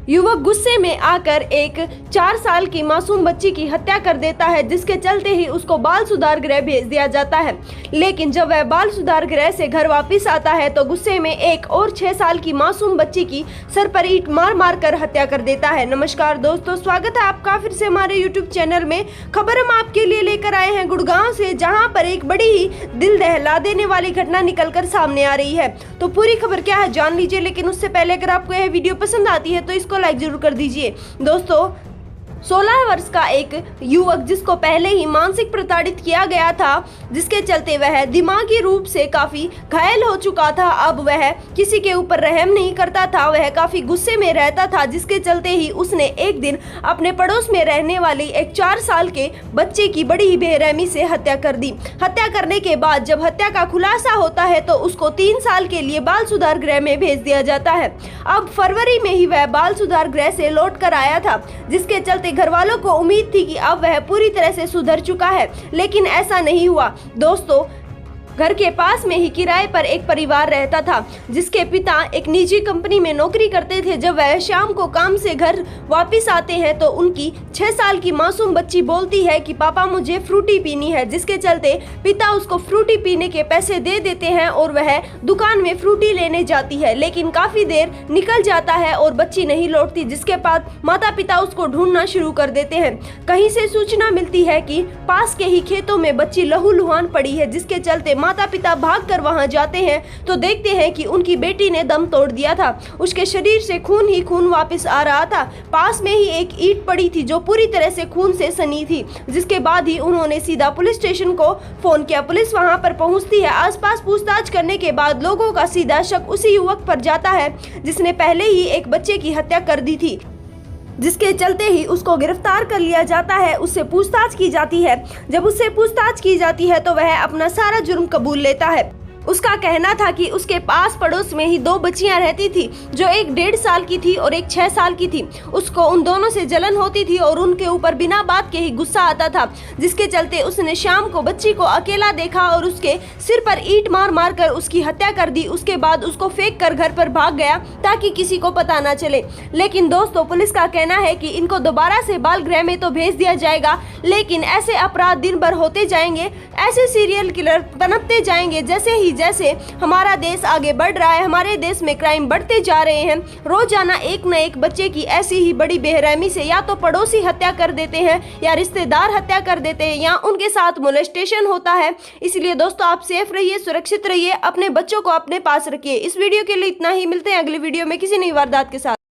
युवक गुस्से में आकर एक 4 साल की मासूम बच्ची की हत्या कर देता है, जिसके चलते ही उसको बाल सुधार गृह भेज दिया जाता है। लेकिन जब वह बाल सुधार गृह से घर वापस आता है तो गुस्से में एक और 6 साल की मासूम बच्ची की सर पर ईंट मार मार कर हत्या कर देता है। नमस्कार दोस्तों, स्वागत है आपका फिर से हमारे यूट्यूब चैनल में। खबर हम आपके लिए लेकर आए हैं गुड़गांव से, जहां पर एक बड़ी ही दिल दहला देने वाली घटना निकलकर सामने आ रही है। तो पूरी खबर क्या है जान लीजिए, लेकिन उससे पहले अगर आपको यह वीडियो पसंद आती है तो इसको लाइक जरूर कर दीजिए। दोस्तों, 16 वर्ष का एक युवक जिसको पहले ही मानसिक प्रताड़ित किया गया था, जिसके चलते वह दिमागी रूप से काफी घायल हो चुका था। अब वह किसी के ऊपर रहम नहीं करता था, वह काफी गुस्से में रहता था, जिसके चलते ही उसने एक दिन अपने पड़ोस में रहने वाली एक 4 साल के बच्चे की बड़ी ही बेरहमी से हत्या कर दी। हत्या करने के बाद जब हत्या का खुलासा होता है तो उसको 3 साल के लिए बाल सुधार गृह में भेज दिया जाता है। अब फरवरी में ही वह बाल सुधार गृह से लौट कर आया था, जिसके चलते घर वालों को उम्मीद थी कि अब वह पूरी तरह से सुधर चुका है, लेकिन ऐसा नहीं हुआ। दोस्तों, घर के पास में ही किराए पर एक परिवार रहता था, जिसके पिता एक निजी कंपनी में नौकरी करते थे। जब वह शाम को काम से घर वापस आते हैं तो उनकी 6 साल की मासूम बच्ची बोलती है कि पापा मुझे फ्रूटी पीनी है, जिसके चलते पिता उसको फ्रूटी पीने के पैसे दे देते हैं और वह दुकान में फ्रूटी लेने जाती है। लेकिन काफी देर निकल जाता है और बच्ची नहीं लौटती, जिसके बाद माता पिता उसको ढूंढना शुरू कर देते हैं। कहीं से सूचना मिलती है कि पास के ही खेतों में बच्ची लहूलुहान पड़ी है, जिसके चलते माता पिता भागकर वहां जाते हैं तो देखते हैं कि उनकी बेटी ने दम तोड़ दिया था। उसके शरीर से खून ही खून वापस आ रहा था। पास में ही एक ईंट पड़ी थी जो पूरी तरह से खून से सनी थी, जिसके बाद ही उन्होंने सीधा पुलिस स्टेशन को फोन किया। पुलिस वहां पर पहुंचती है। आसपास पूछताछ करने के बाद लोगों का सीधा शक उसी युवक पर जाता है जिसने पहले ही एक बच्चे की हत्या कर दी थी, जिसके चलते ही उसको गिरफ्तार कर लिया जाता है। उससे पूछताछ की जाती है। जब उससे पूछताछ की जाती है तो वह अपना सारा जुर्म कबूल लेता है। उसका कहना था कि उसके पास पड़ोस में ही 2 बच्चियां रहती थी, जो एक 1.5 साल की थी और एक 6 साल की थी। उसको उन दोनों से जलन होती थी और उनके ऊपर बिना बात के ही गुस्सा आता था, जिसके चलते उसने शाम को बच्ची को अकेला देखा और उसके सिर पर ईंट मार मार कर उसकी हत्या कर दी। उसके बाद उसको फेंक कर घर पर भाग गया ताकि किसी को पता ना चले। लेकिन दोस्तों, पुलिस का कहना है कि इनको दोबारा से बाल गृह में तो भेज दिया जाएगा, लेकिन ऐसे अपराध दिन भर होते जाएंगे, ऐसे सीरियल किलर पनपते जाएंगे। जैसे हमारा देश आगे बढ़ रहा है, हमारे देश में क्राइम बढ़ते जा रहे हैं। रोजाना एक न एक बच्चे की ऐसी ही बड़ी बेरहमी से या तो पड़ोसी हत्या कर देते हैं, या रिश्तेदार हत्या कर देते हैं, या उनके साथ मोलेस्टेशन होता है। इसलिए दोस्तों, आप सेफ रहिए, सुरक्षित रहिए, अपने बच्चों को अपने पास रखिए। इस वीडियो के लिए इतना ही। मिलते हैं अगली वीडियो में किसी नई वारदात के साथ।